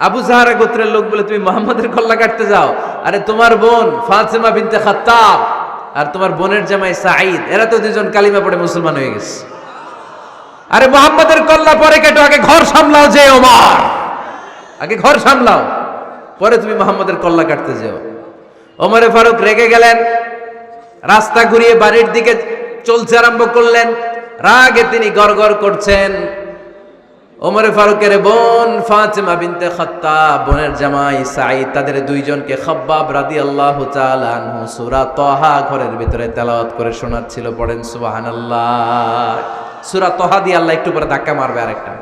আবু জাহরা গোত্রের লোক বলে তুমি মুহাম্মাদের কল্লা কাটতে যাও? আরে তোমার বোন ফাতেমা বিনতে খাত্তাব আর তোমার বোনের জামাই সাঈদ, এরা তো দুজন কালিমা পড়ে মুসলমান হয়ে গেছে। আরে মুহাম্মাদের কল্লা পরে কেটো, আগে ঘর সামলাও। যে ওমর, আগে ঘর সামলাও, পরে তুমি মুহাম্মাদের কল্লা কাটতে যাও। ওমরে ফারুক রেগে গেলেন, রাস্তা ঘুরিয়ে বাড়ির দিকে চলতে আরম্ভ করলেন। রাগে তিনি গড়গড় করছেন। ওমরে ফারুকের বোন ফাতেমা বিনতে খাত্তাব, বোনের জামাই সাঈদ, তাদের দুইজনকে খাব্বাব রাদিয়াল্লাহু তাআলা আনহু সূরা তাহা ঘরের ভিতরে তেলাওয়াত করে শোনাচ্ছিল। পড়েন সুবহানাল্লাহ। সূরা তাহা দিয়ে আল্লাহ একটু পরে ধাক্কা মারবে আরেকটা।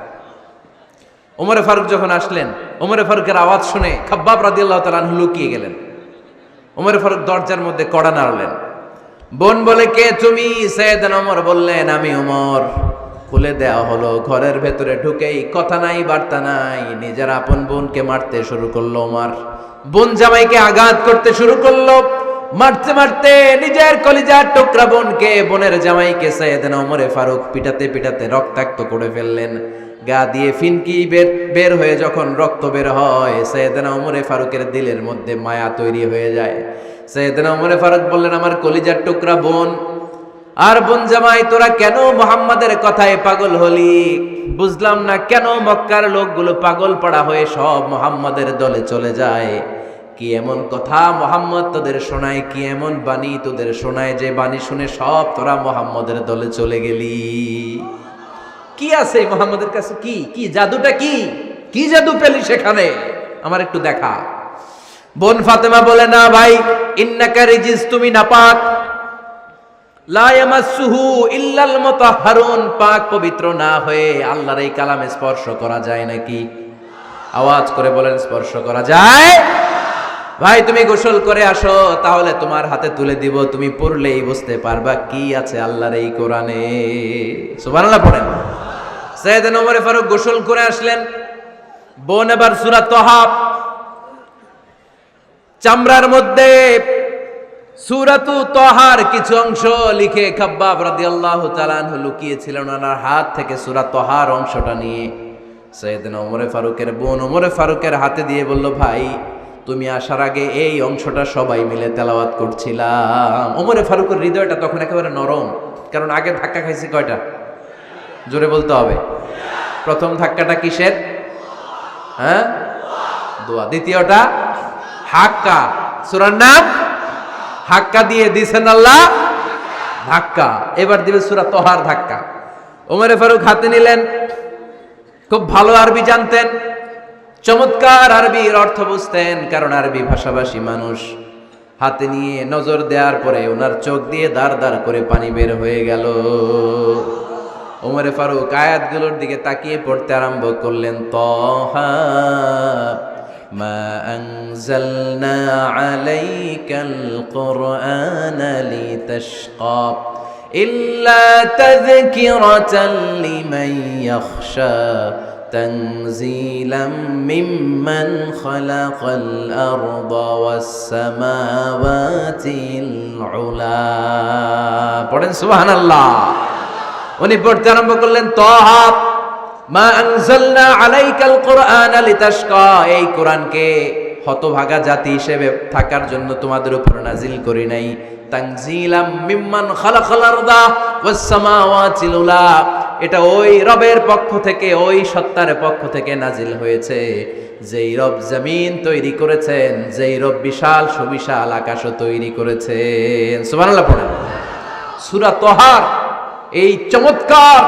ওমরে ফারুক যখন আসলেন, ওমরে ফারুকের আওয়াজ শুনে খাব্বাব রাদিয়াল্লাহু তাআলা আনহু লুকিয়ে গেলেন। ওমরে ফারুক দরজার মধ্যে কড়া নাড়লেন। বোন বলে, কে তুমি? সাইয়েদনা ওমর বললেন, আমি ওমর। খুলে দেওয়া হলো। ঘরের ভেতরে ঢুকেই কথা নাই বার্তা নাই, নিজের আপন বোনকে মারতে শুরু করলো ওমর। বোন জামাইকে আঘাত করতে শুরু করলো। মারতে মারতে নিজের কলিজার টুকরা বোনকে, বোনের জামাইকে সাইয়েদনা ওমরে ফারুক পিটাতে পিটাতে রক্তাক্ত করে ফেললেন। গা দিয়ে ফিনকি বের হয়ে যখন রক্ত বের হয়, সাইয়েদনা ওমরে ফারুকের দিলের মধ্যে মায়া তৈরি হয়ে যায়। সাইয়েদনা ওমরে ফারুক বললেন, আমার কলিজার টুকরা বোন আর বোন জামাই, তোরা কেন মুহাম্মাদের কথায় পাগল হলি? বুঝলাম না কেন মক্কার লোকগুলো পাগল পাড়া হয়ে সব মুহাম্মাদের দলে চলে যায়। কি এমন কথা মুহাম্মদ তোদের শোনায়, কি এমন বাণী তোদের শোনায় যে বাণী শুনে সব তোরা মুহাম্মাদের দলে চলে গেলি? কি আছে মুহাম্মাদের কাছে? কি কি জাদুটা? কি কি জাদু পেলি সেখানে? আমার একটু দেখা। বোন ফাতেমা বলে, না ভাই, ইন্নাকা রিজিস, তুমি নাপাক। লা ইয়ামাসসুহু ইল্লাল মুতাহহারুন, পাক পবিত্র না হয়ে আল্লাহর এই কালামে স্পর্শ করা যায় নাকি? আওয়াজ করে বলেন, স্পর্শ করা যায়? ভাই তুমি গোসল করে আসো, তাহলে তোমার হাতে তুলে দিব, তুমি পড়লেই বুঝতে পারবা কি আছে আল্লাহর এই কোরআনে। সুবহানাল্লাহ পড়েন। সাইয়েদনা ওমর ফারুক গোসল করে আসলেন। বোন এবার সূরা তাহা চামড়ার মধ্যে সূরাতু তাহার কিছু অংশ লিখে খাব্বাব রাদিয়াল্লাহু তাআলা আনহু লুকিয়েছিলেন। ওনার হাত থেকে সূরা তাহার অংশটা নিয়ে সাইয়েদনা ওমরে ফারুকের বোন ওমরে ফারুকের হাতে দিয়ে বলল, ভাই তুমি আসার আগে এই অংশটা সবাই মিলে তেলাওয়াত করছিলাম। ওমরে ফারুকের হৃদয়টা তখন একেবারে নরম, কারণ আগে ধাক্কা খাইছে কয়টা? জোরে বলতে হবে। প্রথম ধাক্কাটা কিসের? হ্যাঁ, দোয়া। দ্বিতীয়টা হাক্কা, সূরার নাম হাক্কা দিয়ে দিয়েছেন আল্লাহ ধাক্কা। এবার দিবে সূরা তাহার ধাক্কা। ওমরে ফারুক হাতে নিলেন। খুব ভালো আরবি জানতেন, চমৎকার আরবির অর্থ বুঝতেন, কারণ আরবি ভাষাভাষী মানুষ। হাতে নিয়ে নজর দেওয়ার পরে ওনার চোখ দিয়ে দাঁড় দাঁড় করে পানি বের হয়ে গেল। ওমরে ফারুক আয়াতগুলোর দিকে তাকিয়ে পড়তে আরম্ভ করলেন। তাহা মা আনজালনা আলাইকাল কুরআনা লিতাশকা ইল্লা তাযকিরাতান লিমান ইয়াখশা তানজিলাম মিম্মান খালাকাল আরদা ওয়াস সামাওয়াতিল উলা। পড়েন সুবহানাল্লাহ। উনি পড়তে আরম্ভ করলেন, তাহা মা আনজালনা আলাইকাল কুরআনা লিতাশকা, এই কোরআনকে হতভাগা জাতি হিসেবে থাকার জন্য তোমাদের উপর নাজিল করি নাই। তানজিলাম মিম্মান খালাকাল আরদা ওয়াস সামাওয়াতিল উলা, এটা ওই রবের পক্ষ থেকে, ওই সত্তার পক্ষ থেকে নাজিল হয়েছে যেই রব জমিন তৈরি করেছেন, যেই রব বিশাল সুবিশাল আকাশও তৈরি করেছেন। সুবহানাল্লাহ পড়েন। সূরা তাহার এই চমৎকার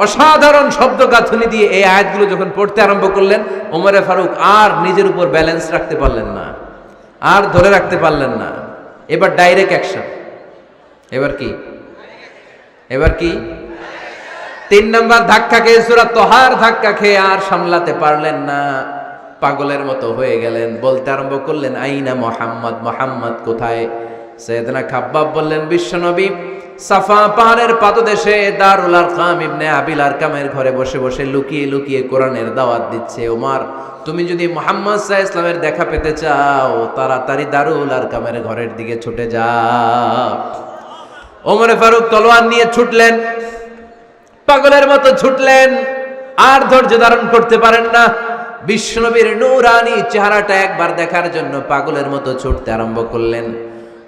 অসাধারণ শব্দ গাঁথনি দিয়ে এই আয়াতগুলো যখন পড়তে আরম্ভ করলেন, ওমরে ফারুক আর নিজের উপর ব্যালেন্স রাখতে পারলেন না, আর ধরে রাখতে পারলেন না। এবার ডাইরেক্ট অ্যাকশন। এবার কি? এবার কি? 3 নাম্বার ধাক্কা খেয়ে, সূরা তাহার ধাক্কা খেয়ে আর সামলাতে পারলেন না, পাগলের মতো হয়ে গেলেন। বলতে আরম্ভ করলেন, আইনা মুহাম্মদ, মুহাম্মদ কোথায়? সাইয়েদনা খাব্বাব বললেন, বিশ্বনবী সাফা পাহাড়ের পাদদেশে দারুল আরকাম ইবনে আবিল আরকামের ঘরে বসে বসে লুকিয়ে লুকিয়ে কোরআনের দাওয়াত দিচ্ছে। ওমর, তুমি যদি মুহাম্মদ সাল্লাল্লাহু আলাইহি ওয়াসাল্লামের দেখা পেতে চাও, তাড়াতাড়ি দারুল আরকামের ঘরের দিকে ছুটে যাও। ওমরে ফারুক তলোয়ার নিয়ে ছুটলেন, পাগলের মতো ছুটলেন, আর ধৈর্য ধারণ করতে পারেন না। বিশ্বনবীর নূরানি চেহারাটা একবার দেখার জন্য পাগলের মতো ছুটতে আরম্ভ করলেন।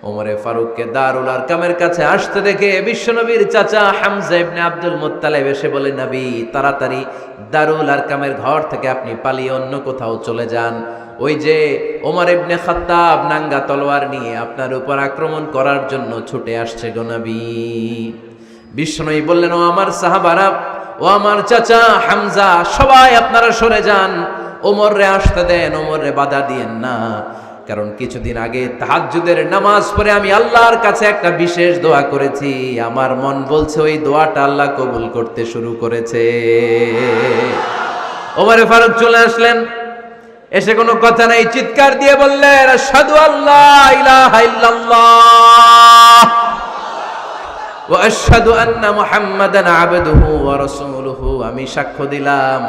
ওমরে ফারুককে দারুল আরকামের কাছে আসতে দেখে বিশ্বনবীর চাচা হামজা ইবনে আব্দুল মুত্তালিব এসে বলে, নবী তাড়াতাড়ি দারুল আরকামের ঘর থেকে আপনি পালিয়ে অন্য কোথাও চলে যান। ওই যে ওমর ইবনে খাত্তাব নাঙ্গা তলোয়ার নিয়ে আপনার উপর আক্রমণ করার জন্য ছুটে আসছে গো নবী। বিশ্বনবী বললেন, ও আমার সাহাবারা, ও আমার চাচা হামজা, সবাই আপনারা সরে যান, ওমর রে আসতে দেন, ওমর রে বাধা দিয়েন না। কারণ কিছুদিন আগে তাহাজ্জুদের নামাজ পড়ে আমি আল্লাহর কাছে একটা বিশেষ দোয়া করেছি, আমার মন বলছে ওই দোয়াটা আল্লাহ কবুল করতে শুরু করেছে। ওমরে ফারুক চলে আসলেন, এসে কোনো কথা নাই, চিৎকার দিয়ে বললেন, আশহাদু আল্লা ইলাহা ইল্লাল্লাহ ওয়া আশহাদু আন্না মুহাম্মাদান আবদুহু ওয়া রাসূলুহু। আমি সাক্ষ্য দিলাম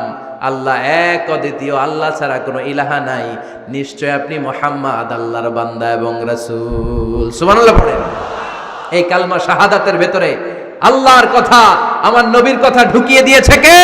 আল্লাহ এক, অদ্বিতীয়, আল্লাহ ছাড়া কোনো ইলাহা নাই, নিশ্চয় আপনি মুহাম্মদ আল্লাহর বান্দা এবং রাসূল। সুবহানাল্লাহ পড়েন। এই কালমা শাহাদাতের ভেতরে আল্লাহর কথা, আমার নবীর কথা ঢুকিয়ে দিয়েছে কে?